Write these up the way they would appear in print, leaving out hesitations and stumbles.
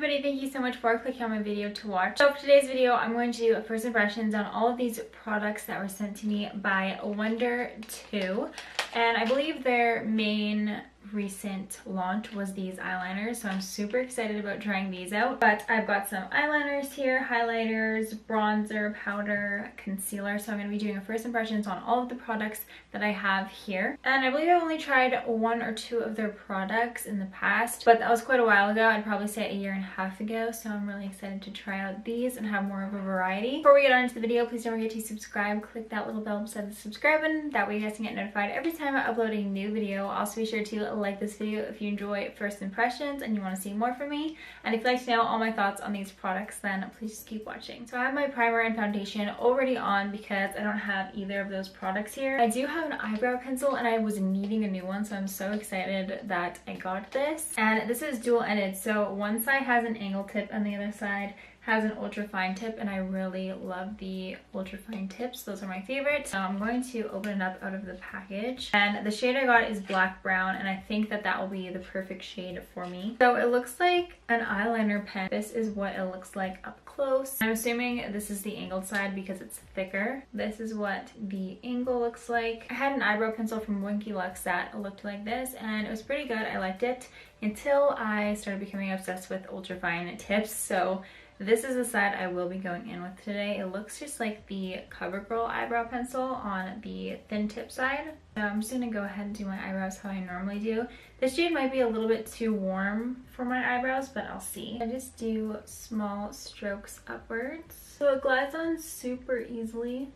everybody, thank you so much for clicking on my video to watch. So for today's video, I'm going to do first impressions on all of these products that were sent to me by WUNDER2. And I believe their main recent launch was these eyeliners, so I'm super excited about trying these out. But I've got some eyeliners here, highlighters, bronzer, powder, concealer, so I'm going to be doing a first impressions on all of the products that I have here. And I believe I only tried one or two of their products in the past, but that was quite a while ago. I'd probably say a year and a half ago, so I'm really excited to try out these and have more of a variety. Before we get on into the video, please don't forget to subscribe. Click that little bell beside the subscribe button, that way you guys can get notified every time I upload a new video. Also be sure to like this video if you enjoy first impressions and you want to see more from me. And if you'd like to know all my thoughts on these products, then please just keep watching. So I have my primer and foundation already on because I don't have either of those products here. I do have an eyebrow pencil and I was needing a new one, so I'm so excited that I got this. And this is dual-ended, so one side has an angle tip and the other side has an ultra fine tip, and I really love the ultra fine tips. Those are my favorite. So I'm going to open it up out of the package, and the shade I got is black brown, and I think that that will be the perfect shade for me. So it looks like an eyeliner pen. This is what it looks like up close. I'm assuming this is the angled side because it's thicker. This is what the angle looks like. I had an eyebrow pencil from Winky Lux that looked like this, and it was pretty good. I liked it until I started becoming obsessed with ultra fine tips. So this is the side I will be going in with today. It looks just like the CoverGirl eyebrow pencil on the thin tip side. So I'm just gonna go ahead and do my eyebrows how I normally do. This shade might be a little bit too warm for my eyebrows, but I'll see. I just do small strokes upwards. So it glides on super easily.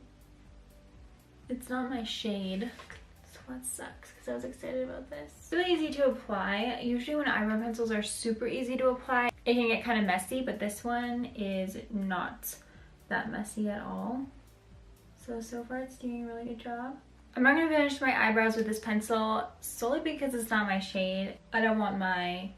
It's not my shade, so that sucks because I was excited about this. It's really easy to apply. Usually when eyebrow pencils are super easy to apply, it can get kind of messy, but this one is not that messy at all. So far it's doing a really good job. I'm not going to finish my eyebrows with this pencil solely because it's not my shade. I don't want my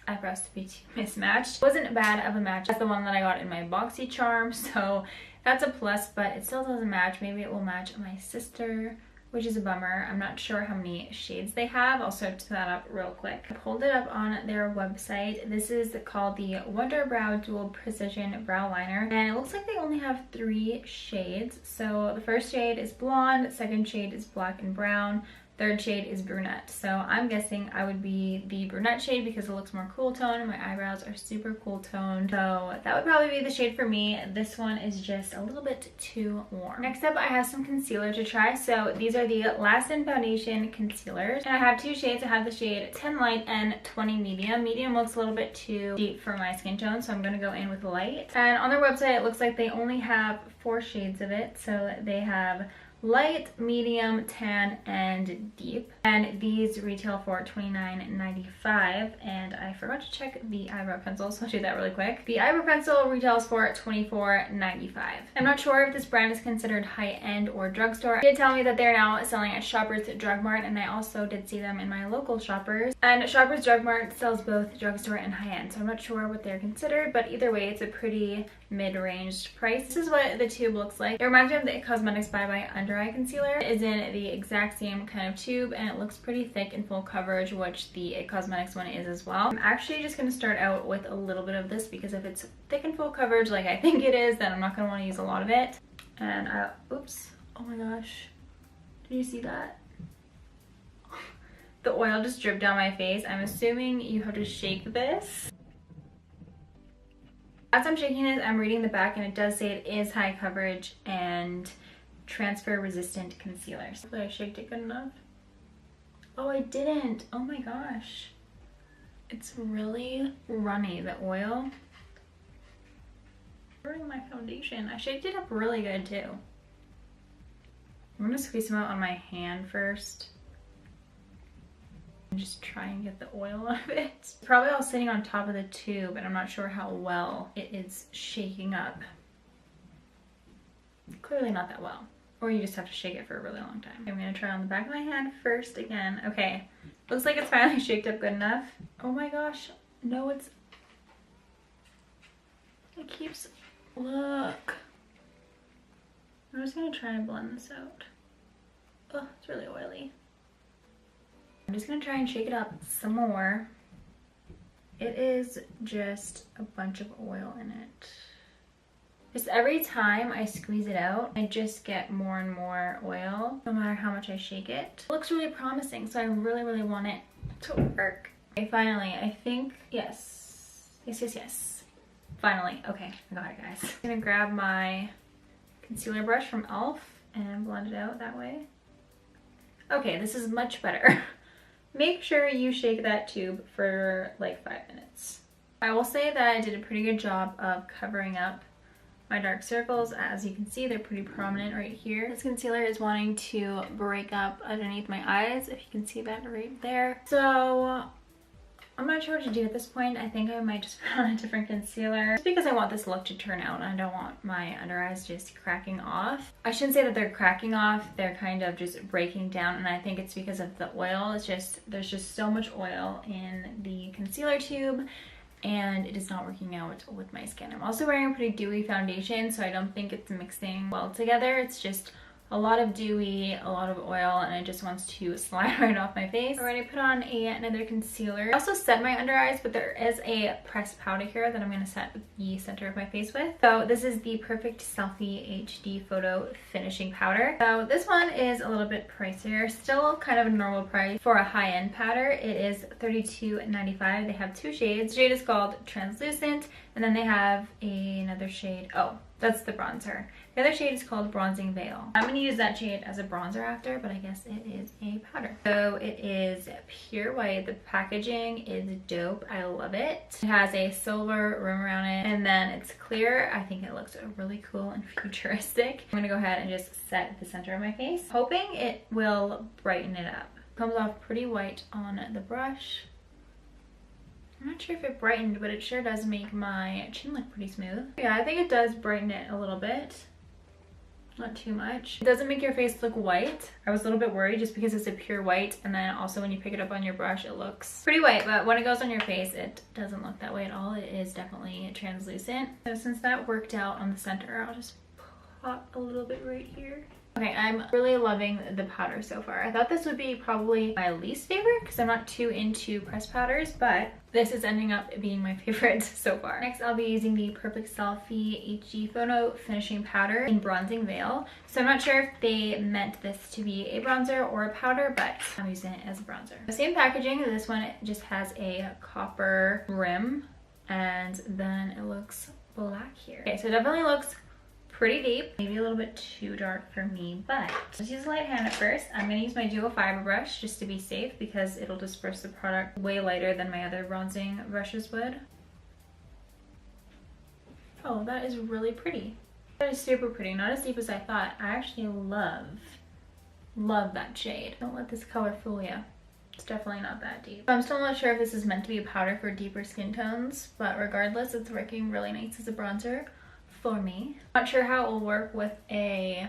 eyebrows to be too mismatched. It wasn't bad of a match as the one that I got in my BoxyCharm, so that's a plus, but it still doesn't match. Maybe it will match my sister, which is a bummer. I'm not sure how many shades they have. I'll search that up real quick. I pulled it up on their website. This is called the Wunder Dual Precision Brow Liner, and it looks like they only have 3 shades. So the first shade is blonde, second shade is black and brown, third shade is brunette. So I'm guessing I would be the brunette shade because it looks more cool tone and my eyebrows are super cool toned. So that would probably be the shade for me. This one is just a little bit too warm. Next up, I have some concealer to try. So these are the Last In Foundation concealers. And I have 2 shades. I have the shade 10 Light and 20 Medium. Medium looks a little bit too deep for my skin tone, so I'm going to go in with light. And on their website, it looks like they only have 4 shades of it. So they have light, medium, tan, and deep. And these retail for $29.95. And I forgot to check the eyebrow pencil, so I'll do that really quick. The eyebrow pencil retails for $24.95. I'm not sure if this brand is considered high-end or drugstore. They did tell me that they're now selling at Shoppers Drug Mart, and I also did see them in my local Shoppers. And Shoppers Drug Mart sells both drugstore and high-end, so I'm not sure what they're considered, but either way, it's a pretty mid-ranged price. This is what the tube looks like. It reminds me of the Cosmetics Bye Bye Under Eye Concealer. It is in the exact same kind of tube, and it looks pretty thick and full coverage, which the It Cosmetics one is as well. I'm actually just going to start out with a little bit of this because if it's thick and full coverage like I think it is, then I'm not going to want to use a lot of it. And oops, oh my gosh, did you see that? The oil just dripped down my face. I'm assuming you have to shake this. As I'm shaking it, I'm reading the back, and it does say it is high coverage and transfer resistant concealer. Hopefully I shaked it good enough. Oh, I didn't. Oh my gosh. It's really runny, the oil. Ruining my foundation. I shaked it up really good too. I'm gonna squeeze some out on my hand first. And just try and get the oil out of it. It's probably all sitting on top of the tube, and I'm not sure how well it is shaking up. Clearly not that well. Or you just have to shake it for a really long time. I'm gonna try on the back of my hand first again. Okay, looks like it's finally shaked up good enough. Oh my gosh, no, it keeps, look. I'm just gonna try and blend this out. Oh, it's really oily. I'm just gonna try and shake it up some more. it is just a bunch of oil in it. Just every time I squeeze it out, I just get more and more oil, no matter how much I shake it. It looks really promising, so I really, really want it to work. Okay, finally, I think, yes. Yes. Finally, okay, I got it, guys. I'm gonna grab my concealer brush from e.l.f. and blend it out that way. Okay, this is much better. Make sure you shake that tube for like 5 minutes. I will say that I did a pretty good job of covering up my dark circles. As you can see, they're pretty prominent right here. This concealer is wanting to break up underneath my eyes, if you can see that right there. So I'm not sure what to do at this point. I think I might just put on a different concealer just because I want this look to turn out and I don't want my under eyes just cracking off. I shouldn't say that they're cracking off, they're kind of just breaking down, and I think it's because of the oil. It's just, there's just so much oil in the concealer tube and it is not working out with my skin. I'm also wearing a pretty dewy foundation, so I don't think it's mixing well together. It's just a lot of dewy, a lot of oil, and it just wants to slide right off my face. Alright, I put on another concealer. I also set my under eyes, but there is a pressed powder here that I'm going to set the center of my face with. So this is the Perfect Selfie HD Photo Finishing Powder. So this one is a little bit pricier, still kind of a normal price for a high-end powder. It is $32.95. They have 2 shades. The shade is called Translucent, and then they have another shade. Oh, that's the bronzer. The other shade is called Bronzing Veil. I'm going to use that shade as a bronzer after, but I guess it is a powder. So it is pure white. The packaging is dope. I love it. It has a silver rim around it, and then it's clear. I think it looks really cool and futuristic. I'm going to go ahead and just set the center of my face, hoping it will brighten it up. Comes off pretty white on the brush. I'm not sure if it brightened, but it sure does make my chin look pretty smooth. Yeah, I think it does brighten it a little bit. Not too much. It doesn't make your face look white. I was a little bit worried just because it's a pure white, and then also when you pick it up on your brush, it looks pretty white, but when it goes on your face, it doesn't look that way at all. It is definitely translucent. So since that worked out on the center, I'll just pop a little bit right here. Okay, I'm really loving the powder so far. I thought this would be probably my least favorite because I'm not too into pressed powders, but this is ending up being my favorite so far. Next, I'll be using the Perfect Selfie HD Photo Finishing Powder in Bronzing Veil. So I'm not sure if they meant this to be a bronzer or a powder, but I'm using it as a bronzer. The same packaging, this one just has a copper rim, and then it looks black here. Okay, so it definitely looks pretty deep, maybe a little bit too dark for me, but let's use a light hand at first. I'm going to use my dual fiber brush just to be safe because it'll disperse the product way lighter than my other bronzing brushes would. Oh, that is really pretty. That is super pretty, not as deep as I thought. I actually love that shade. Don't let this color fool you. It's definitely not that deep. I'm still not sure if this is meant to be a powder for deeper skin tones, but regardless, it's working really nice as a bronzer for me. Not sure how it will work with a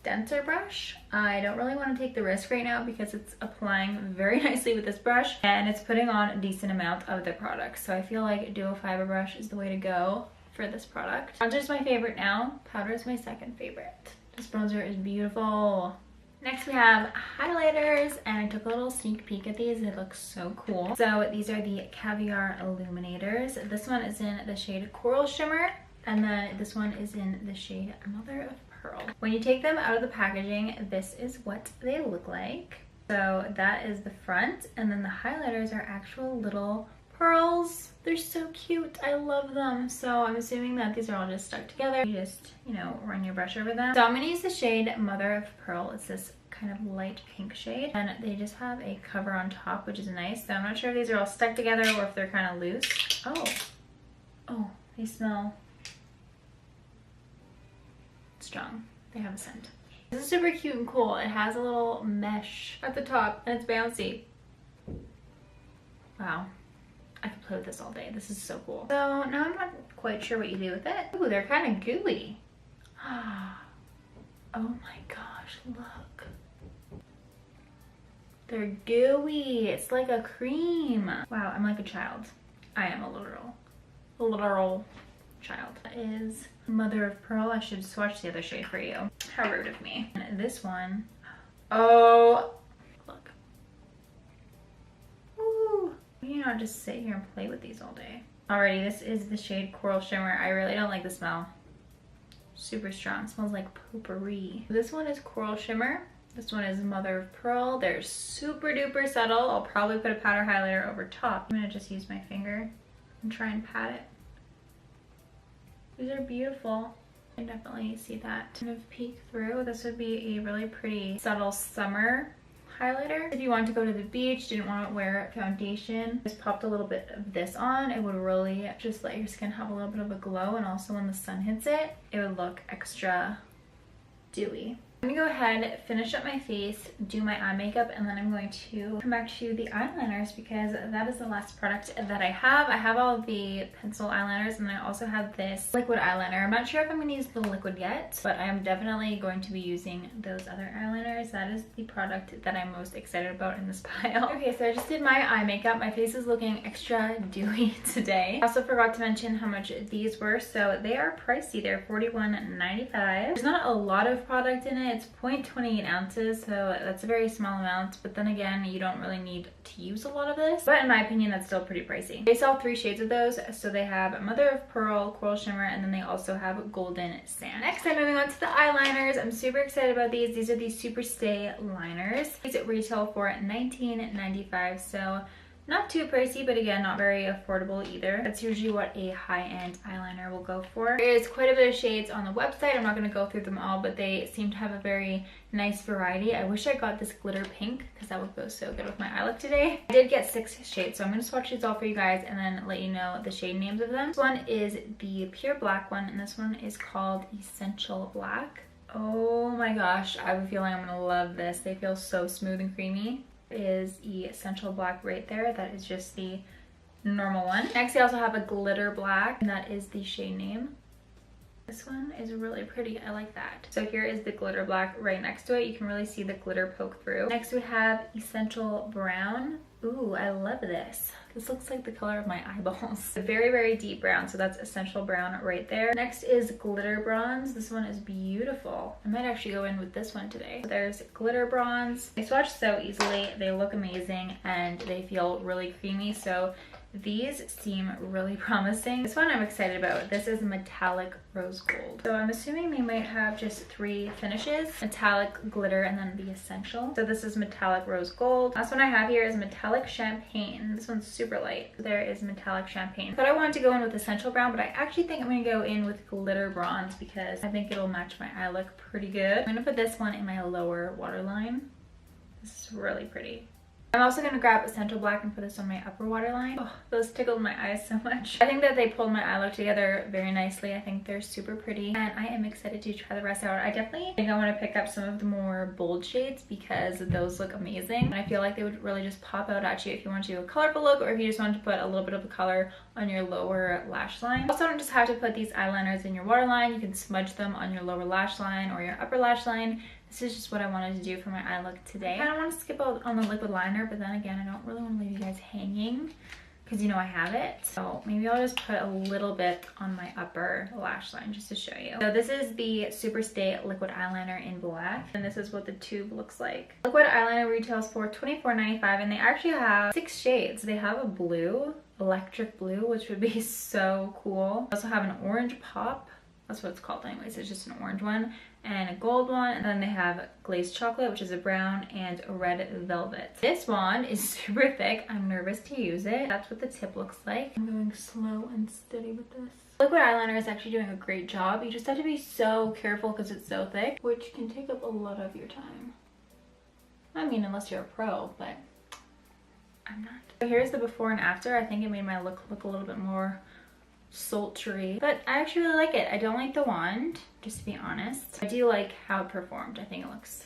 denser brush. I don't really want to take the risk right now because it's applying very nicely with this brush and it's putting on a decent amount of the product. So I feel like dual fiber brush is the way to go for this product. Bronzer is my favorite now. Powder is my second favorite. This bronzer is beautiful. Next we have highlighters, and I took a little sneak peek at these. They look so cool. So these are the Caviar Illuminators. This one is in the shade Coral Shimmer, and then this one is in the shade Mother of Pearl. When you take them out of the packaging, this is what they look like. So that is the front, and then the highlighters are actual little pearls. They're so cute. I love them. So I'm assuming that these are all just stuck together. You just, you know, run your brush over them. So I'm gonna use the shade Mother of Pearl. It's this kind of light pink shade, and they just have a cover on top, which is nice. So I'm not sure if these are all stuck together or if they're kind of loose. Oh, they smell strong. They have a scent. This is super cute and cool. It has a little mesh at the top and it's bouncy. Wow. I could play with this all day. This is so cool. So now I'm not quite sure what you do with it. Ooh, they're kind of gooey. Oh my gosh, look. They're gooey. It's like a cream. Wow, I'm like a child. I am a literal child. That is Mother of Pearl. I should swatch the other shade for you. How rude of me. And this one, oh, look. Ooh, you not just sit here and play with these all day? Alrighty, this is the shade Coral Shimmer. I really don't like the smell. Super strong. It smells like potpourri. This one is Coral Shimmer. This one is Mother of Pearl. They're super duper subtle. I'll probably put a powder highlighter over top. I'm gonna just use my finger and try and pat it. These are beautiful. I can definitely see that kind of peek through. This would be a really pretty subtle summer highlighter. If you want to go to the beach, didn't want to wear foundation, just popped a little bit of this on, it would really just let your skin have a little bit of a glow, and also when the sun hits it, it would look extra dewy. I'm gonna go ahead, finish up my face, do my eye makeup, and then I'm going to come back to the eyeliners because that is the last product that I have. I have all the pencil eyeliners, and I also have this liquid eyeliner. I'm not sure if I'm gonna use the liquid yet, but I am definitely going to be using those other eyeliners. That is the product that I'm most excited about in this pile. Okay, so I just did my eye makeup. My face is looking extra dewy today. I also forgot to mention how much these were, so they are pricey. They're $41.95. There's not a lot of product in it. It's 0.28 ounces, so that's a very small amount, but then again, you don't really need to use a lot of this, but in my opinion, that's still pretty pricey. They sell 3 shades of those, so they have Mother of Pearl, Coral Shimmer, and then they also have Golden Sand. Next, I'm moving on to the eyeliners. I'm super excited about these. These are the Super Stay liners. These retail for $19.95, so not too pricey, but again, not very affordable either. That's usually what a high-end eyeliner will go for. There's quite a bit of shades on the website. I'm not going to go through them all, but they seem to have a very nice variety. I wish I got this glitter pink because that would go so good with my eye look today. I did get 6 shades, so I'm going to swatch these all for you guys and then let you know the shade names of them. This one is the pure black one, and this one is called Essential Black. Oh my gosh, I have a feeling I'm going to love this. They feel so smooth and creamy. Is Essential Black right there. That is just the normal one. Next, I also have a glitter black, and that is the shade name. This one is really pretty. I like that. So here is the glitter black right next to it. You can really see the glitter poke through. Next, we have Essential Brown. Ooh, I love this. This looks like the color of my eyeballs. A very, very deep brown, so that's Essential Brown right there. Next is Glitter Bronze. This one is beautiful. I might actually go in with this one today. So there's Glitter Bronze. They swatch so easily. They look amazing, and they feel really creamy, so these seem really promising. This one I'm excited about. This is Metallic Rose Gold. So I'm assuming they might have just 3 finishes: metallic, glitter, and then the essential. So this is Metallic Rose Gold. Last one I have here is Metallic Champagne. This one's super light. There is Metallic Champagne. But I wanted to go in with Essential Brown, but I actually think I'm gonna go in with Glitter Bronze because I think it'll match my eye look pretty good. I'm gonna put this one in my lower waterline. This is really pretty. I'm also going to grab Essential Black and put this on my upper waterline. Oh, those tickled my eyes so much. I think that they pulled my eye look together very nicely. I think they're super pretty, and I am excited to try the rest out. I definitely think I want to pick up some of the more bold shades because those look amazing, and I feel like they would really just pop out at you if you want to do a colorful look or if you just want to put a little bit of a color on your lower lash line. You also don't just have to put these eyeliners in your waterline. You can smudge them on your lower lash line or your upper lash line. This is just what I wanted to do for my eye look today. I kind of want to skip out on the liquid liner, but then again, I don't really want to leave you guys hanging because you know I have it. So maybe I'll just put a little bit on my upper lash line just to show you. So this is the Super Stay liquid eyeliner in black, and this is what the tube looks like. Liquid eyeliner retails for $24.95, and they actually have 6 shades. They have a blue, electric blue, which would be so cool. They also have an orange pop. That's what it's called anyways. It's just an orange one and a gold one, and then they have glazed chocolate, which is a brown, and a red velvet. This one is super thick. I'm nervous to use it. That's what the tip looks like. I'm going slow and steady with this. Liquid eyeliner is actually doing a great job. You just have to be so careful because it's so thick, which can take up a lot of your time. I mean, unless you're a pro, but I'm not. So here's the before and after. I think it made my look a little bit more sultry, but I actually really like it. I don't like the wand, just to be honest. I do like how it performed. I think it looks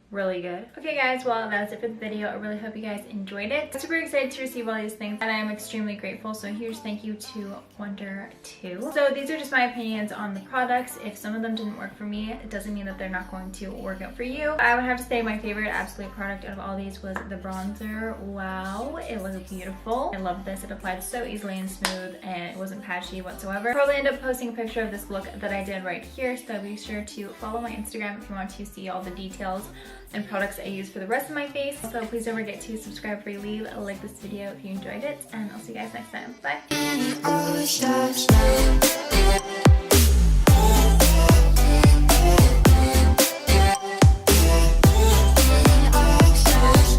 really good. Okay guys, well that's it for the video. I really hope you guys enjoyed it. I'm super excited to receive all these things, and I am extremely grateful, so a huge thank you to WUNDER2. So these are just my opinions on the products. If some of them didn't work for me, it doesn't mean that they're not going to work out for you. I would have to say my favorite absolute product out of all these was the bronzer. Wow, it was beautiful. I love this. It applied so easily and smooth, and it wasn't patchy whatsoever. I'll probably end up posting a picture of this look that I did right here, so be sure to follow my Instagram if you want to see all the details and products I use for the rest of my face. So please don't forget to subscribe before you leave, like this video if you enjoyed it, and I'll see you guys next time. Bye!